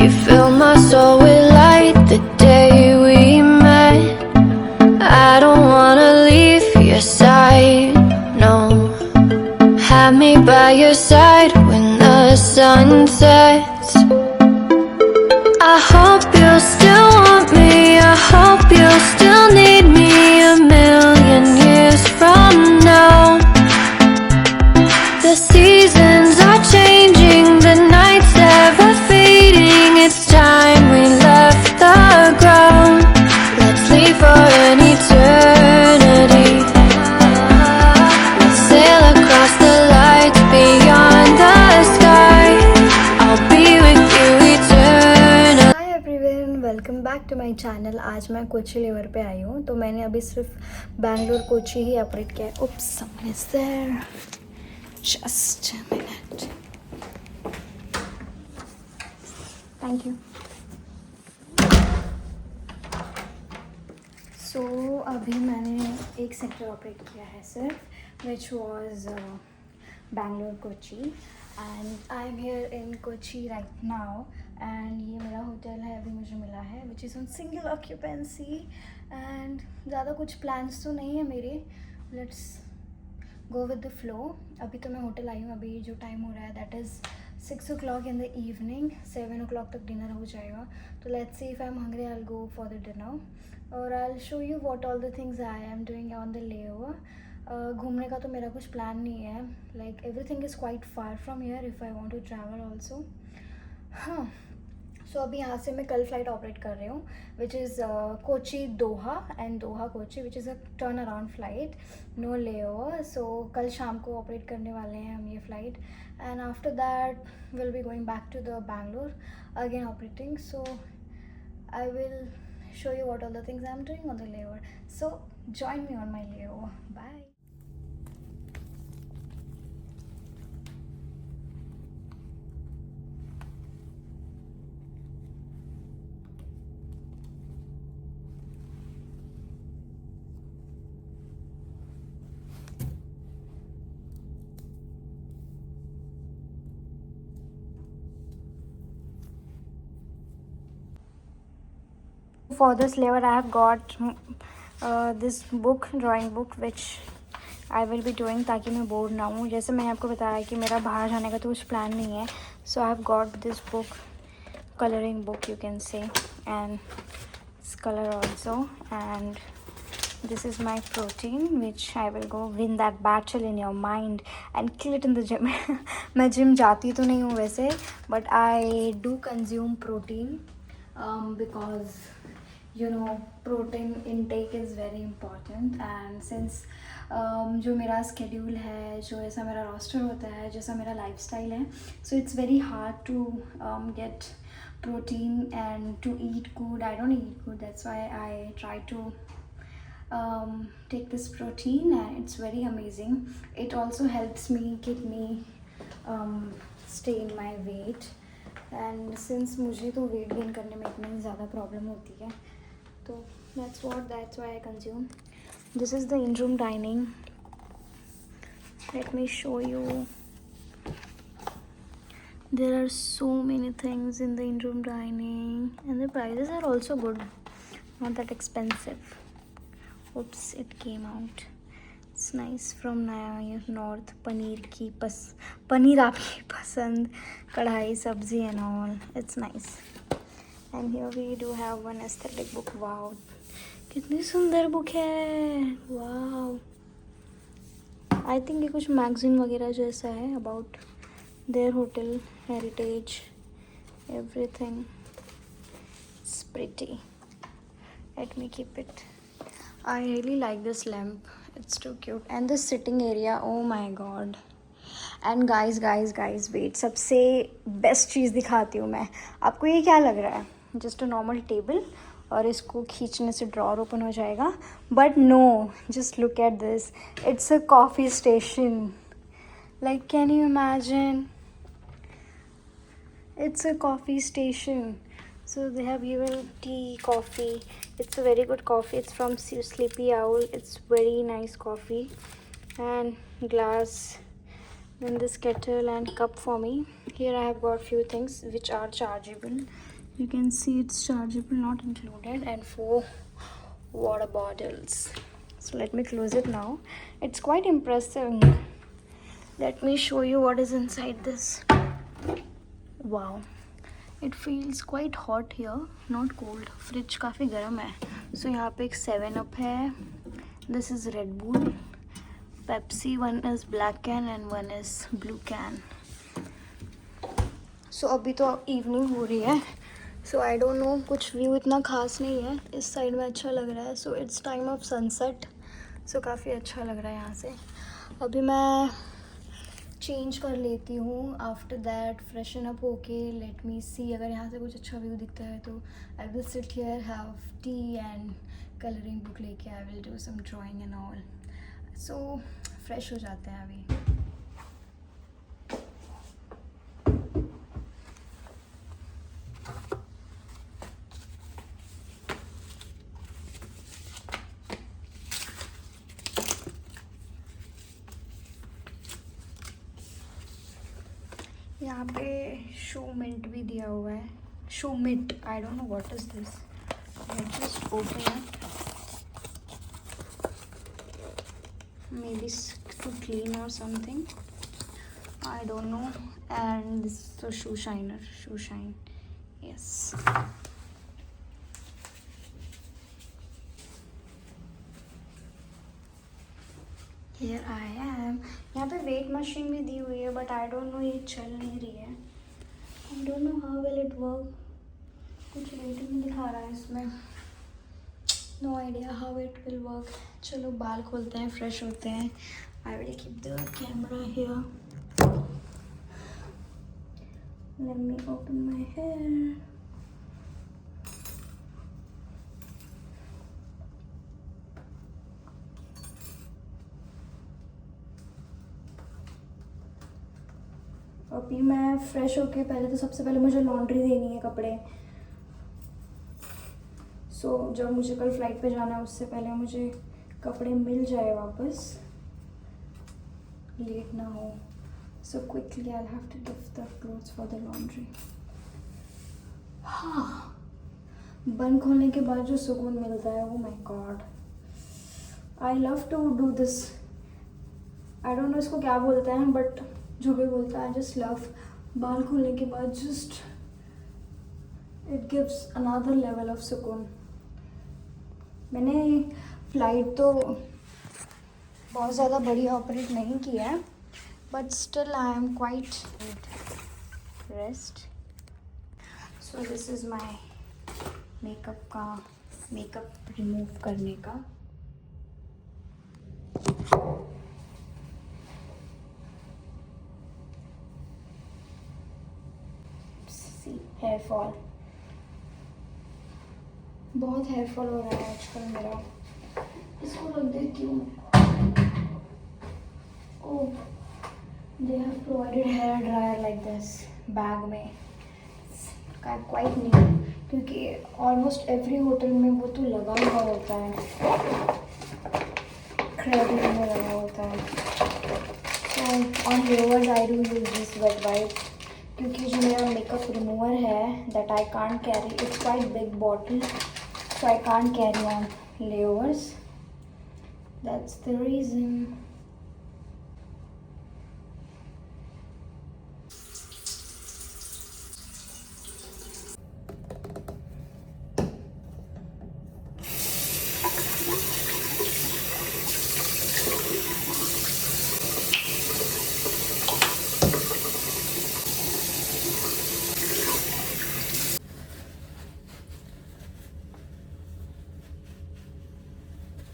You filled my soul with light the day we met. I don't wanna leave your side, no. Have me by your side when the sun sets. I hope you still want me, I hope you still need me a million years from now. The seasons are changing, the nights ever fading. It's time we left the ground. Let's leave for an eternity. Let's sail across the lights beyond the sky. I'll be with you eternally. Hi everyone, welcome back to my channel. आज मैं कोची लेवर पे आई हूँ। तो मैंने अभी सिर्फ बैंगलोर कोची ही operate किया है। Oops, someone is there, just a minute, thank you. So अभी मैंने एक सेक्टर ऑपरेट किया है सिर्फ, which was Bangalore Kochi, and I am here in Kochi right now. And ये मेरा होटल है, अभी मुझे मिला है, which is on single occupancy. And ज़्यादा कुछ प्लान्स तो नहीं है मेरे, let's go with the flow. अभी तो मैं होटल आई हूँ, अभी जो टाइम हो रहा है that is 6 o'clock in the evening. 7 o'clock तक डिनर हो जाएगा। तो let's see if I am hungry, I will go for the dinner और I will show you what all the things I am doing on the layover. घूमने का तो मेरा कुछ प्लान नहीं है, like everything is quite far from here if I want to travel also. हाँ, so अभी यहाँ से मैं कल फ्लाइट ऑपरेट कर रही हूँ, which is Kochi Doha and Doha Kochi, which is a turn around flight, no layover. So कल शाम को ऑपरेट करने वाले हैं हम ये flight, and after that will be going back to the Bangalore again operating. So I will show you what all the things I'm doing on the layover. So join me on my layover. Bye. For this layover I have got this book, drawing book, which I will be doing ताकि मैं bore ना हूँ। जैसे मैंने आपको बताया कि मेरा बाहर जाने का तो कुछ प्लान नहीं है। So I have got this book, coloring book you can say, and it's color also, and this is my protein which I will go win that battle in your mind and kill it in the gym. मैं gym जाती तो नहीं हूँ वैसे, but I do consume protein because you know protein intake is very important. And since जो मेरा schedule है, जो ऐसा मेरा roster होता है, जैसा मेरा lifestyle है, so it's very hard to get protein and to eat good. I don't eat good, that's why I try to take this protein, and it's very amazing. It also helps me keep me stay in my weight, and since मुझे तो weight gain करने में इतनी ज़्यादा problem होती है, तो that's why I consume. This is the in-room dining. Let me show you. There are so many things in the in-room dining, and the prices are also good, not that expensive. Oops, it came out. It's nice from north. Paneer आपकी पसंद, कढ़ाई सब्जी and all. It's nice. And here we do have one aesthetic book. Wow, कितनी सुंदर book है। wow, I think ये कुछ magazine वगैरह जैसा है about their hotel heritage, everything. It's pretty. Let me keep it. I really like this lamp. It's too cute. And this sitting area, oh my god. And guys, wait, सबसे best चीज़ दिखाती हूँ मैं आपको। ये क्या लग रहा है? जस्ट अ नॉर्मल टेबल, और इसको खींचने से ड्रॉर ओपन हो जाएगा। But no, just look at this, it's a coffee station. Like can you imagine? It's a coffee station. So they have even tea, coffee. It's a very good coffee. It's from Sleepy Owl. It's very nice coffee. And glass Then this kettle and cup for me. Here I have got few things which are chargeable. You can see it's chargeable, not included, and 4 water bottles. So let me close it now. It's quite impressive. Let me show you what is inside this. Wow, it feels quite hot here, not cold. Fridge काफ़ी गर्म है. So यहाँ पे एक 7-Up है. This is Red Bull. Pepsi, one is black can and one is blue can. So अभी तो evening हो रही है. So I don't know, कुछ व्यू इतना खास नहीं है. इस साइड में अच्छा लग रहा है. So it's time of sunset. So काफ़ी अच्छा लग रहा है यहाँ से. अभी मैं चेंज कर लेती हूँ. आफ्टर दैट फ्रेशन अप होके लेट मी सी अगर यहाँ से कुछ अच्छा व्यू दिखता है तो I will sit here, have tea and colouring book लेके I will do some drawing and all. So fresh हो जाते हैं अभी. यहाँ पे शो मिंट भी दिया हुआ है. Show mint, I don't know what is this. Let's just open it. Maybe to clean or something, I don't know. And this is the shoe shiner, shoe shine. Yes, here I am. यहाँ पे weight machine भी दी हुई है but I don't no ये चल नहीं रही है. I don't know how will it work. कुछ रेटिंग दिखा रहा है इसमें. No idea how it will work. चलो बाल खोलते हैं, फ्रेश होते हैं. I will keep the camera here. Let me open my hair. अभी मैं फ्रेश होके पहले तो सबसे पहले मुझे लॉन्ड्री देनी है कपड़े. सो जब मुझे कल फ्लाइट पे जाना है उससे पहले मुझे कपड़े मिल जाए वापस, लेट ना हो. So quickly I have to give the clothes for the laundry. हाँ, बंद खोलने के बाद जो सुकून मिलता है, oh my God. I love to do this. I don't know इसको क्या बोलते हैं बट जो भी बोलता है, आई जस्ट लव. बाल खोलने के बाद just it gives another level of सुकून. मैंने फ़्लाइट तो बहुत ज़्यादा बड़ी ऑपरेट नहीं किया है but still I am quite rest. So this is my makeup remove करने का. सी हेयर फॉल, बहुत हेयर फॉल हो रहा है आजकल मेरा. इसको रख देती हूँ. Oh, they have provided hair dryer like this bag में. क्वाइट न्यू, क्योंकि ऑलमोस्ट एवरी होटल में वो तो लगा हुआ होता है, क्रेडिट में लगा होता है. So on lowers I do use this wait wipe, क्योंकि जो मेरा मेकअप रिमूवर है that I can't carry, it's quite big bottle. So I can't carry on layovers. That's the reason.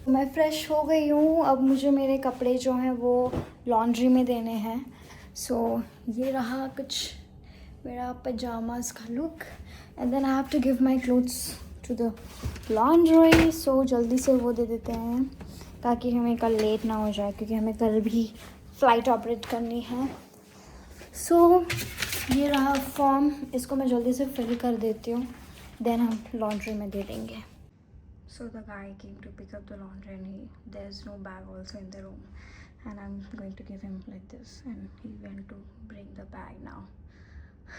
मैं फ़्रेश हो गई हूँ. अब मुझे मेरे कपड़े जो हैं वो लॉन्ड्री में देने हैं. सो ये रहा कुछ मेरा पजामास का लुक. And then I have to give my clothes to the laundry. So जल्दी से वो दे देते हैं ताकि हमें कल लेट ना हो जाए, क्योंकि हमें कल भी फ़्लाइट ऑपरेट करनी है. सो ये रहा फॉर्म, इसको मैं जल्दी से फिल कर देती हूँ, देन हम लॉन्ड्री में दे देंगे. So the guy came to pick up the laundry and there's no bag also in the room. and I'm going to give him like this, and he went to bring the bag now.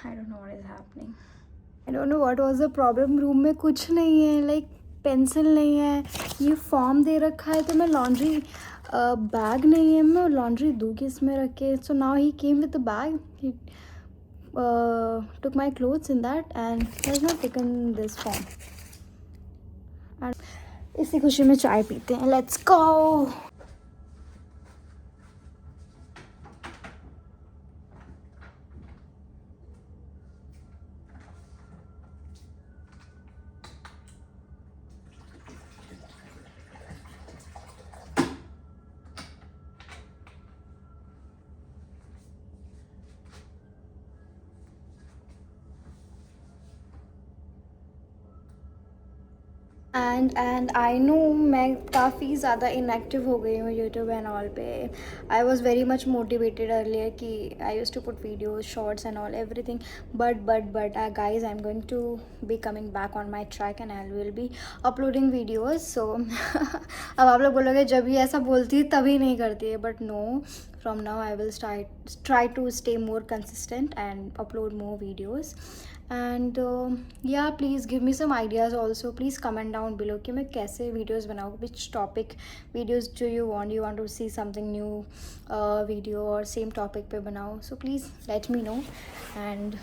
I don't know what is happening. I don't know what was the problem. Room में कुछ नहीं है, like pencil नहीं है, ये form दे रखा है, तो मैं लॉन्ड्री बैग नहीं है, मैं लॉन्ड्री दूँगी इसमें रख के. So now he came with the bag. He took my clothes in that and has not taken this form. And इसी खुशी में चाय पीते हैं. Let's go. And I know मैं काफ़ी ज़्यादा इनएक्टिव हो गई हूँ यूट्यूब एंड ऑल पे. I was very much motivated earlier कि I use to put videos shorts and all everything, but guys I am going to be coming back on my track and I will be uploading videos. So अब आप लोग बोलोगे जब भी ऐसा बोलती है तभी नहीं करती है, but no, from now I will try to stay more consistent and upload more videos. And yeah, please give me some ideas also. Please comment down below कि मैं कैसे videos बनाऊँ, which topic videos do you want to see something new video or same topic पे बनाऊँ. So please let me know. And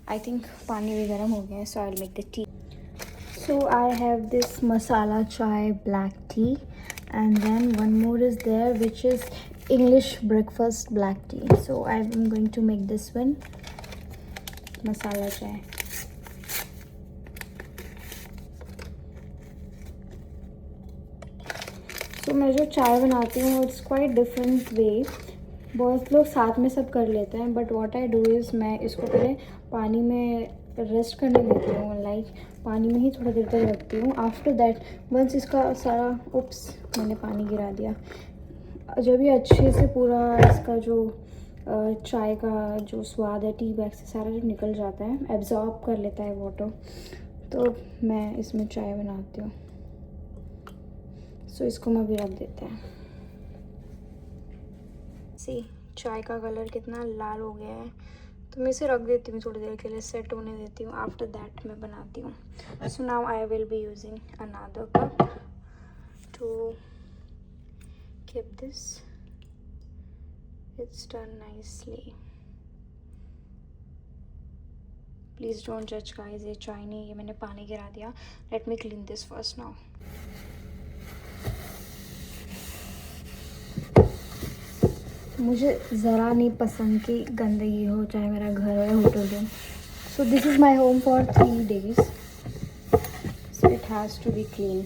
I think पानी भी गर्म हो गया है, so I'll make the tea. So I have this masala chai black tea, and then one more is there, which is English breakfast black tea. So I'm going to make this one, masala chai. So मैं जो चाय बनाती हूँ it's quite different way. बहुत लोग साथ में सब कर लेते हैं, but what I do is मैं इसको पहले पानी में रेस्ट करने देती हूँ, लाइक पानी में ही थोड़ा देर तक रखती हूँ. आफ्टर दैट वंस इसका सारा, उप्स मैंने पानी गिरा दिया, जब ये अच्छे से पूरा इसका जो चाय का जो स्वाद है टी बैग से सारा जो निकल जाता है, एब्जॉर्ब कर लेता है वाटर, तो मैं इसमें चाय बनाती हूँ. सो इसको मैं भी रख देते हैं. सी चाय का कलर कितना लाल हो गया है, तो मैं इसे रख देती हूँ थोड़ी देर के लिए, सेट होने देती हूँ. आफ्टर दैट मैं बनाती हूँ. So now I will be using another cup to keep this. It's done nicely. Please don't judge guys, ये चाय नहीं, ये मैंने पानी गिरा दिया. Let me clean this first now. मुझे ज़रा नहीं पसंद कि गंदगी हो, चाहे मेरा घर हो या hotel room. So this is my home for 3 days. So it has to be clean.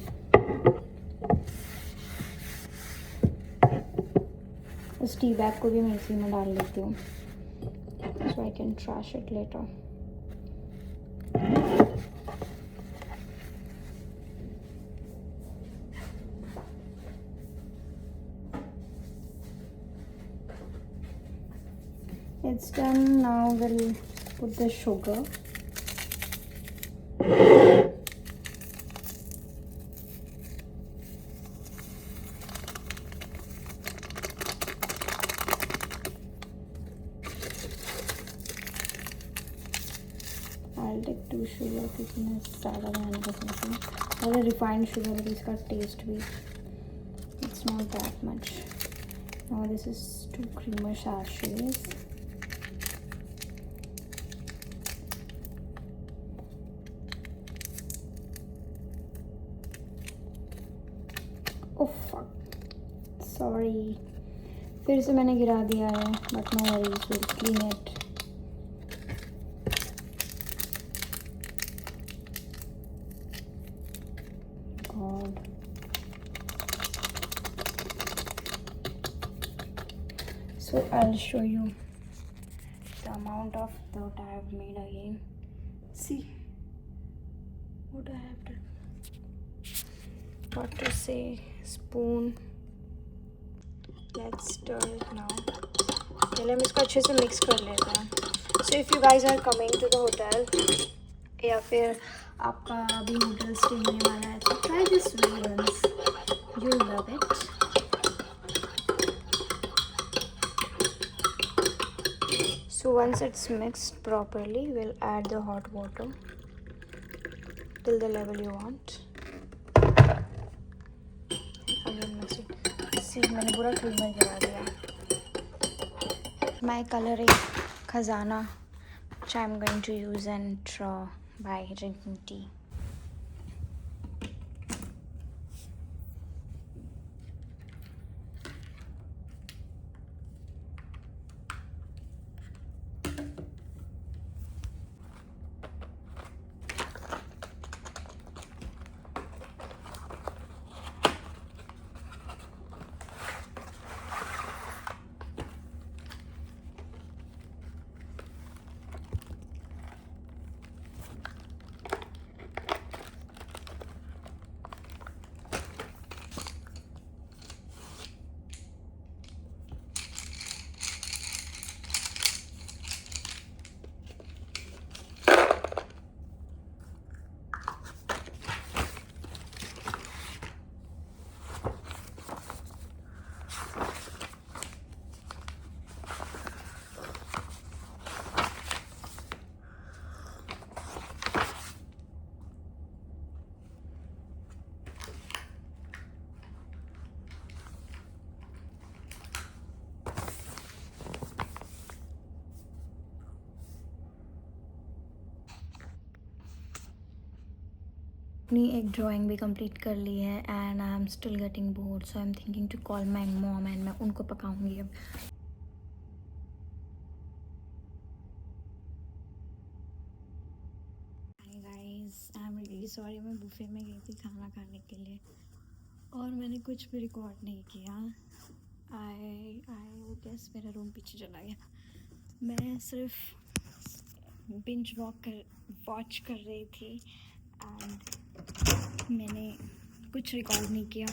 उस टी बैग को भी मैं इसी में डाल लेती हूँ, so I can trash it later. It's done. Now we'll put the sugar. I'll take 2 sugar क्योंकि मैं ज़्यादा बनाने का सोचती हूँ. अगर रिफाइंड शुगर है तो इसका टेस्ट भी it's not that much. Now this is 2 creamer sachets. Oh fuck, sorry, फिर से मैंने गिरा दिया है, but no worries, we'll clean it. God. So I'll show you the amount of dirt I have made again. See what I have done. What to say, spoon. Let's stir it now. पहले हम इसको अच्छे से mix कर लेते हैं. So if you guys are coming to the hotel या फिर आपका अभी होटल स्टे होने वाला है, तो try this way once. You'll love it. So once it's mixed properly, we'll add the hot water till the level you want. Again mix it. See, मैंने पूरा creamer गिरा दिया. My coloring khazana, which I'm going to use and draw by drinking tea. अपनी एक drawing भी complete कर ली है and I am still getting bored, so I am thinking to call my mom and मैं उनको पकाऊंगी अब. Hi guys, I am really sorry. मैं बुफे में गई थी खाना खाने के लिए और मैंने कुछ भी रिकॉर्ड नहीं किया. आई गेस मेरा रूम पीछे चला गया. मैं सिर्फ बिंज वॉच कर रही थी एंड मैंने कुछ रिकॉर्ड नहीं किया.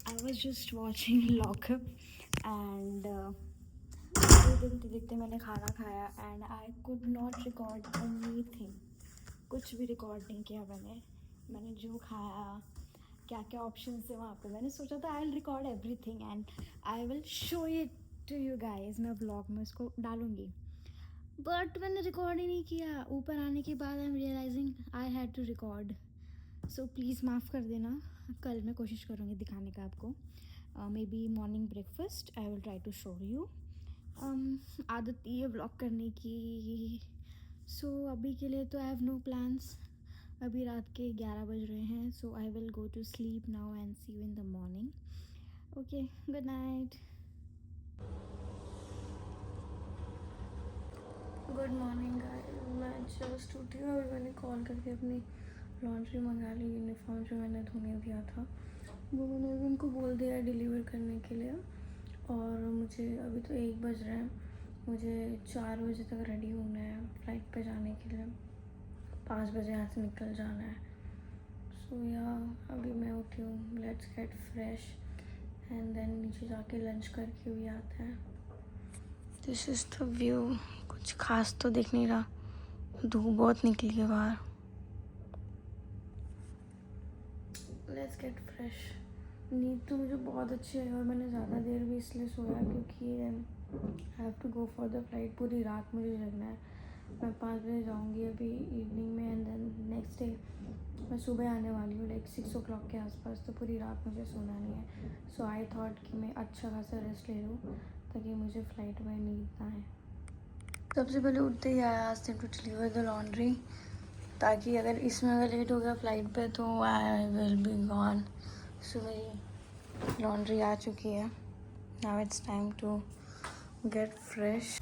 I was just watching lockup and देखते देखते मैंने खाना खाया and I could not record anything. कुछ भी रिकॉर्ड नहीं किया मैंने जो खाया, क्या क्या ऑप्शन थे वहाँ पे. मैंने सोचा था I will record everything and I will show it to you guys. मैं ब्लॉग में उसको डालूँगी बट मैंने रिकॉर्ड ही नहीं किया. ऊपर आने के बाद I am realising I had to record. So please माफ़ कर देना. कल मैं कोशिश करूँगी दिखाने का आपको. Maybe morning breakfast I will try to show you. आदत ये व्लॉग करने की. सो अभी के लिए तो आई हैव नो प्लान्स. अभी रात के 11 बज रहे हैं. So I will go to sleep now and see you in the morning. Okay, good night. Good morning guys. मैं जस्ट उठी हूँ. अभी मैंने कॉल करके अपनी लॉन्ड्री मंगा ली. यूनिफॉर्म जो मैंने धोने दिया था वो मैंने अभी उनको बोल दिया डिलीवर करने के लिए. और मुझे अभी तो 1 बज रहा है. मुझे 4 बजे तक रेडी होना है फ्लाइट पे जाने के लिए. 5 बजे यहाँ से निकल जाना है. सो या अभी मैं उठी हूँ. Let's get fresh and then नीचे जाके लंच करके भी आता है. This is the view. कुछ खास तो दिख नहीं रहा. धूप बहुत निकली है बाहर. Let's get fresh. नींद तो मुझे बहुत अच्छी है और मैंने ज़्यादा देर भी इसलिए सोया क्योंकि I have to go for the flight. पूरी रात मुझे जगना है. मैं 5 बजे जाऊँगी अभी इवनिंग में एंड देन नेक्स्ट डे मैं सुबह आने वाली हूँ लाइक 6 o'clock के आसपास. तो पूरी रात मुझे सोना नहीं है. सो आई थॉट कि मैं अच्छा खासा रेस्ट ले लूँ ताकि मुझे फ़्लाइट में नींद ना आए. सबसे पहले उठते ही आया आज टू डिलीवर द लॉन्ड्री ताकि अगर इसमें अगर लेट हो गया फ़्लाइट पे तो I will be gone. So मेरी लॉन्ड्री आ चुकी है. Now it's time to get fresh.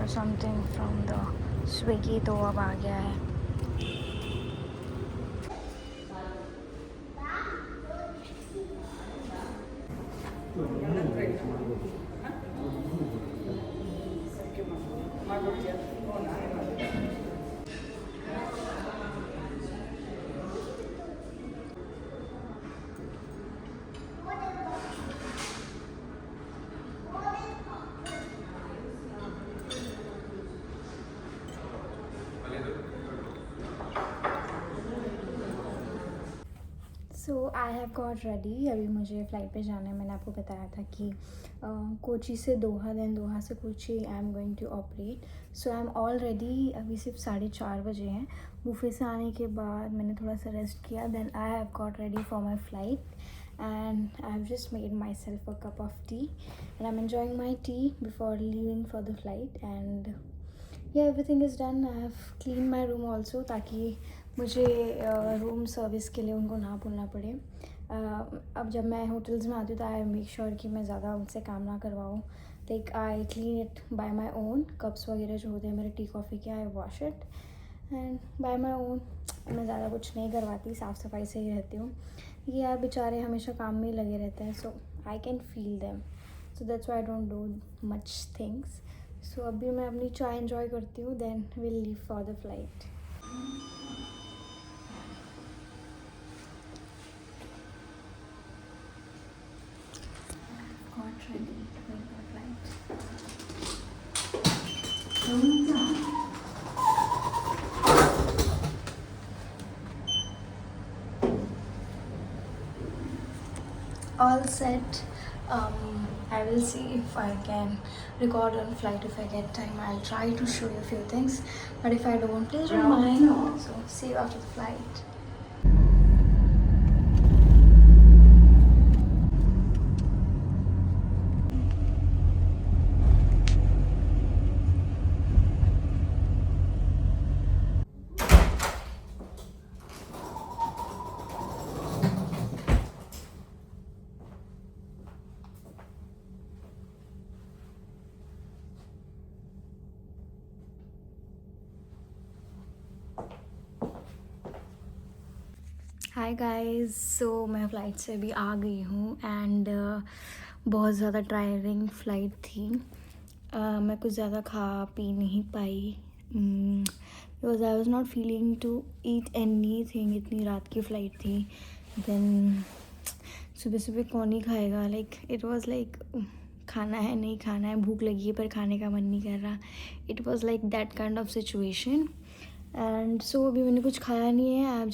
और समथिंग फ्रॉम द स्विगी तो अब आ गया है. So I have got ready. अभी मुझे फ़्लाइट पे जाना है. मैंने आपको बताया था कि कोची से दोहा, देन दोहा से Kochi I am going to operate. So I am all ready. अभी सिर्फ 4:30 बजे हैं. बुफे से आने के बाद मैंने थोड़ा सा रेस्ट किया. Then I have got ready for my flight and I've just made myself a cup of tea and I'm enjoying my tea before leaving for the flight. And yeah, everything is done. I have cleaned my room also ताकि मुझे room service के लिए उनको ना बोलना पड़े. अब जब मैं होटल्स में आती हूँ तो आई मेक श्योर कि मैं ज़्यादा उनसे काम ना करवाऊँ. Like I clean it by my own. Cups वगैरह जो होते हैं मेरे टी कॉफ़ी के, I wash it and by my own. मैं ज़्यादा कुछ नहीं करवाती, साफ़ सफाई से ही रहती हूँ. ये यार बेचारे हमेशा काम में ही लगे रहते हैं. So I can feel them. So that's why I don't do much things. So अभी मैं अपनी चाय एंजॉय करती हूँ. Then will leave for the flight. Got ready to wait for flight. All set. I will see if I can record on flight. If I get time, I'll try to show you a few things. But if I don't, please don't mind. So see you after the flight. Hi guys. So मैं flight से अभी आ गई हूँ and बहुत ज़्यादा tiring flight थी. मैं कुछ ज़्यादा खा पी नहीं पाई because I was not feeling to eat anything. इतनी रात की फ़्लाइट थी. देन सुबह सुबह कौन ही खाएगा. लाइक इट वॉज़ लाइक खाना है नहीं खाना है, भूख लगी है पर खाने का मन नहीं कर रहा. It was like that kind of situation. And so अभी मैंने कुछ खाया नहीं है. आई एम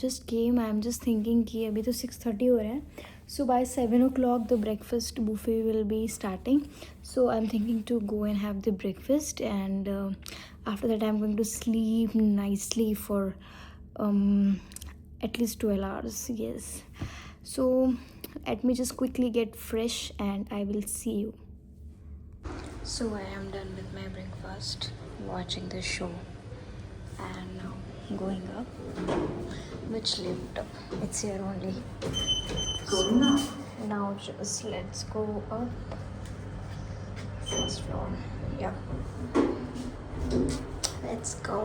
जस्ट थिंकिंग कि अभी तो 6:30 हो रहे हैं. So by 7 o'clock the breakfast buffet will be starting. So I am thinking to go and have the breakfast and after that I am going to sleep nicely for at least 12 hours. Yes. So let me just quickly get fresh and I will see you. So I am done with my breakfast, watching the show, and now going up. Which lift up? It's here only. Going up. Now just let's go up. First floor. Yeah. Let's go.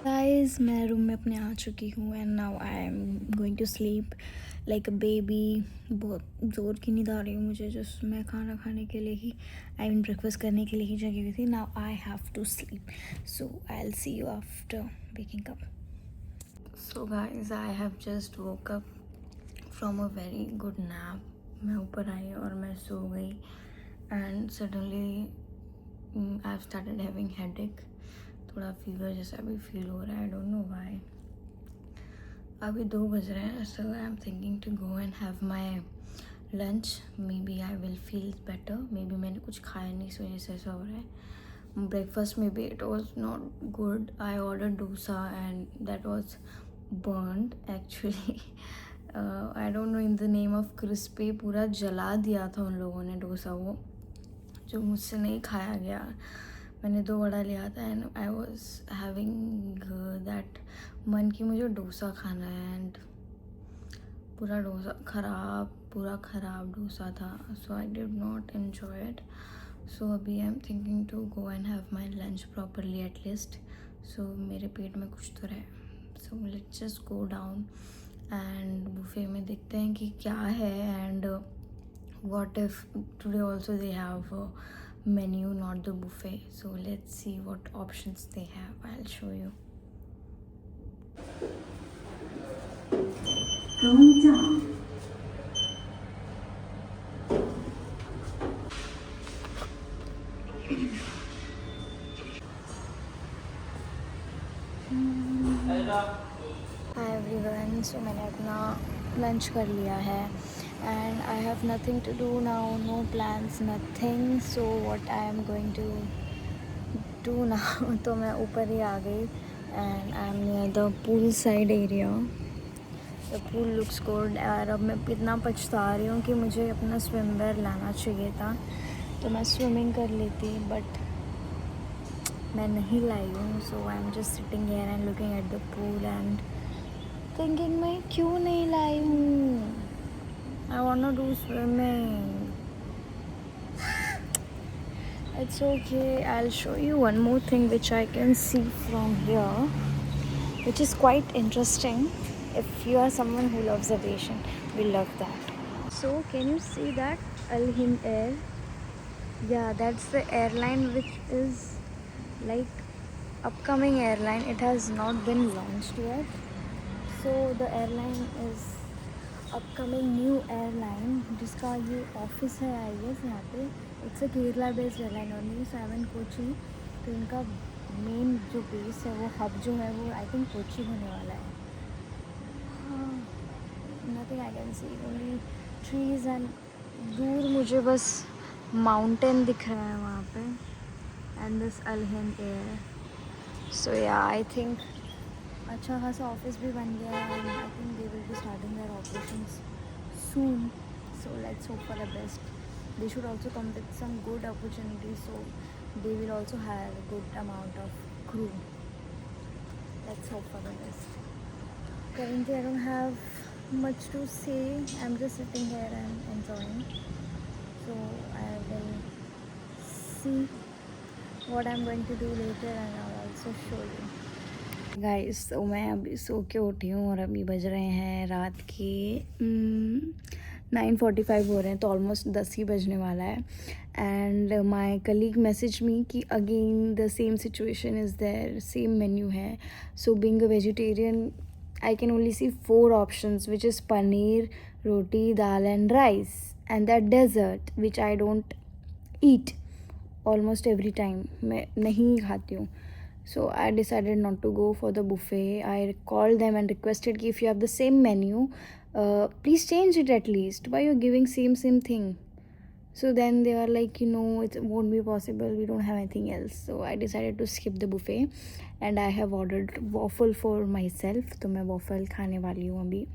Guys, मैं room में अपने आ चुकी हूँ and now I am going to sleep like a baby. बहुत ज़ोर की नींद आ रही है मुझे. जस्ट मैं खाना खाने के लिए ही, आई मीन ब्रेकफास्ट करने के लिए ही जगी हुई थी. Now I have to sleep. So I will see you after waking up. So guys, I have just woke up from a very good nap. मैं ऊपर आई और मैं सो गई and suddenly I've started having headache. थोड़ा fever जैसा भी feel हो रहा है. I don't know why. अभी 2 बज रहे हैं. So I'm thinking to go and have my lunch. Maybe I will feel better. Maybe मैंने कुछ खाया नहीं इस वजह से ऐसा हो रहा है. Breakfast maybe it was not good. I ordered dosa and that was burned actually. I don't know, in the name of crispy पूरा जला दिया था उन लोगों ने डोसा, वो जो मुझसे नहीं खाया गया. मैंने 2 वड़ा लिया था and I was having that मन कि मुझे डोसा खाना है एंड पूरा डोसा पूरा ख़राब डोसा था. So I did not enjoy it. So अभी I am thinking to go and have my lunch properly at least. So मेरे पेट में कुछ तो रहे. So let's just go down and buffet में देखते हैं कि क्या है. And what if today also they have a menu, not the buffet. So let's see what options they have. I'll show you. Hi everyone. So मैंने अपना lunch कर लिया है and I have nothing to do now, no plans, nothing. So what I am going to do now तो मैं ऊपर ही आ गई and I am near the pool side area. The pool looks good. और अब मैं इतना पछता रही हूँ कि मुझे अपना स्विमवेयर लाना चाहिए था तो मैं स्विमिंग कर लेती, बट मैं नहीं लाई हूँ. So I am just sitting here and looking at the pool and thinking मैं क्यों नहीं लाई हूँ. I want to do swimming. It's okay. I'll show you one more thing which I can see from here, which is quite interesting. If you are someone who loves aviation, will love that. So can you see that Al Hind Air? Yeah, that's the airline which is like upcoming airline. It has not been launched yet. So the airline is upcoming new airline जिसका ये office है I guess यहाँ पे. It's a Kerala based airline और new 7 Kochi. तो इनका main जो base है वो हब जो है वो आई थिंक कोची होने वाला है. हाँ, nothing I can see, only trees and दूर मुझे बस माउंटेन दिख रहा है वहाँ पे and this Al Hind air. So yeah I think अच्छा खासा ऑफिस भी बन गया है and I think they will be starting their operations soon. So let's hope for the best. They should also come with some good opportunity, so they will also have good amount of crew. Let's hope for the best. Currently I don't have much to say. I'm just sitting here and enjoying. So I will see what I'm going to do later and I'll also show you. Guys तो मैं अभी सो के उठी हूँ और अभी बज रहे हैं रात के 9:45 हो रहे हैं, तो ऑलमोस्ट 10 ही बजने वाला है. And my colleague message me कि again the same situation is there, same menu है. So being a vegetarian I can only see 4 options, which is paneer, roti, dal and rice, and that dessert which I don't eat almost every time. मैं नहीं खाती हूँ. So I decided not to go for the buffet. I called them and requested कि if you have the same menu, please change it at least. Why you're giving same thing? So then they were like, you know, it won't be possible. We don't have anything else. So I decided to skip the buffet, and I have ordered waffle for myself. तो मैं waffle खाने वाली हूँ अभी.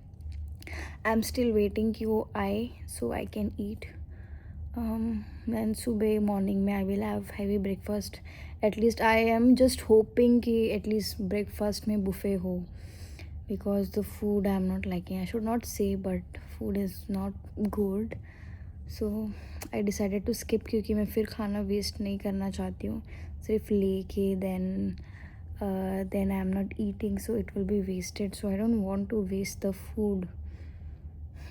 I'm still waiting कि वो आए so I can eat. Then सुबह morning में I will have heavy breakfast. At least I am just hoping कि at least breakfast में buffet हो, because the food I am not liking. I should not say, but food is not good. So I decided to skip क्योंकि मैं फिर खाना waste नहीं करना चाहती हूँ. सिर्फ लेके then I am not eating, so it will be wasted. So I don't want to waste the food.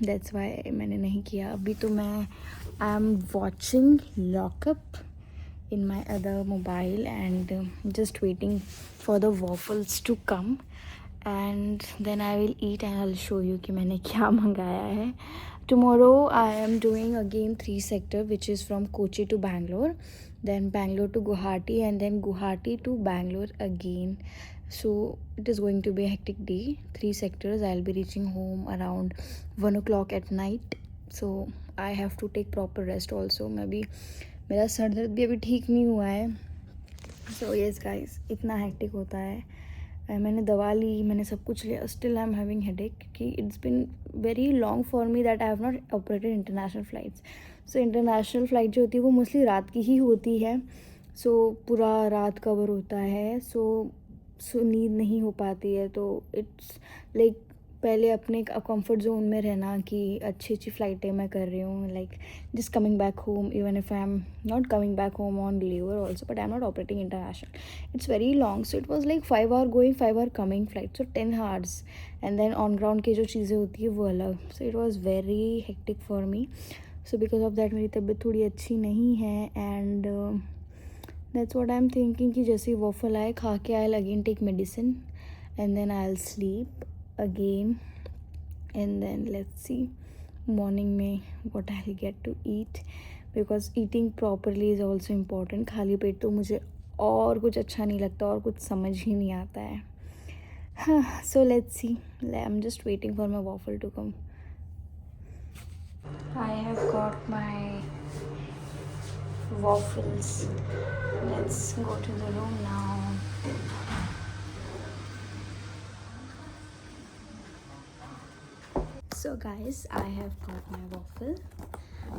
That's why मैंने नहीं किया. अभी तो मैं I am watching Lockup in my other mobile and just waiting for the waffles to come, and then I will eat and I'll show you कि मैंने क्या मंगाया है. Tomorrow I am doing again 3 sector, which is from Kochi to Bangalore, then Bangalore to Guwahati, and then Guwahati to Bangalore again. So it is going to be a hectic day. 3 sectors. I'll be reaching home around 1 o'clock at night. So I have to take proper rest also. मैं भी मेरा sir दर्द भी अभी ठीक नहीं हुआ है. सो येस गाइस, इतना हेक्टिक होता है. मैंने दवा ली, मैंने सब कुछ लिया, still I am having headache कि it's been very long for me that I have not operated international flights. So international flight जो होती है वो मोस्टली रात की ही होती है. सो पूरा रात कवर होता है. सो नींद नहीं हो पाती है. तो इट्स लाइक पहले अपने कंफर्ट जोन में रहना कि अच्छी अच्छी फ़्लाइटें मैं कर रही हूँ, like just coming back home, even if I am not coming back home on layover also, but I am not operating international. It's very long, so it was like 5 hour going 5 hour coming flight, so 10 hours. And then on ground की जो चीज़ें होती है वो अलग. So it was very hectic for me. So because of that मेरी तबीयत थोड़ी अच्छी नहीं है. And that's what I am thinking कि जैसे वॉफल आए खा के I again take medicine and then I'll sleep again, and then let's see morning में what I'll get to eat, because eating properly is also important. खाली पेट तो मुझे और कुछ अच्छा नहीं लगता और कुछ समझ ही नहीं आता है. हाँ, so let's see. I'm just waiting for my waffle to come. I have got my waffles. Let's go to the room now. So guys, I have got my waffle,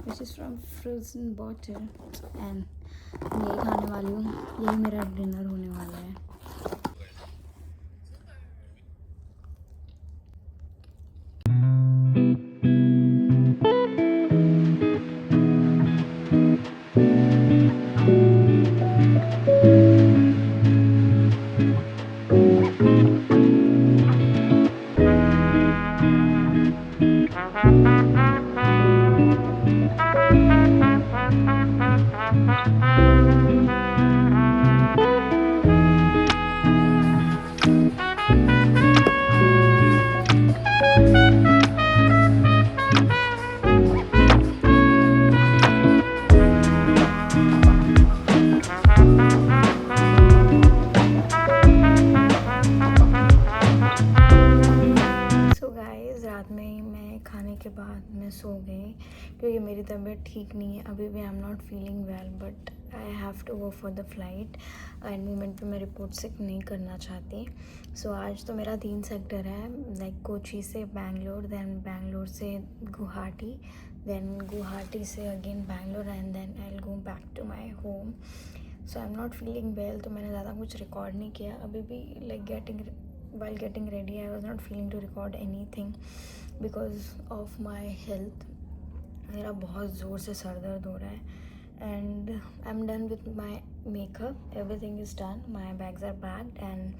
which is from frozen bottle, and मैं यही खाने वाली हूँ. यही मेरा dinner होने वाला है. रात में मैं खाने के बाद मैं सो गई क्योंकि मेरी तबीयत ठीक नहीं है अभी भी. I am not feeling well, but I have to go for the flight. And moment पे मैं रिपोर्ट सिक नहीं करना चाहती. सो आज तो मेरा 3 सेक्टर है, लाइक कोची से बैंगलोर, देन बैंगलोर से गुवाहाटी, देन गुवाहाटी से again Bangalore, and then I will go back to my home. So I am not feeling well, तो मैंने ज़्यादा कुछ रिकॉर्ड नहीं किया अभी भी. Like while getting ready I was not feeling to record anything because of my health. मेरा बहुत ज़ोर से सर दर्द हो रहा है. and I'm done with my makeup, everything is done, my bags are packed and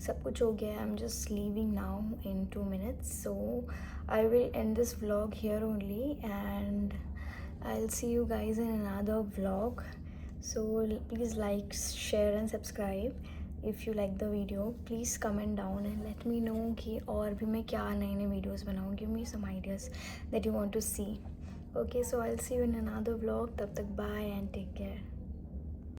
सब कुछ हो गया. I'm just leaving now in 2 minutes, so I will end this vlog here only and I'll see you guys in another vlog. So please like, share and subscribe. If you like the video, please comment down and let me know कि और भी मैं क्या नए नए videos बनाऊँ. Give me some ideas that you want to see. Okay, so I'll see you in another vlog. तब तक bye and take care.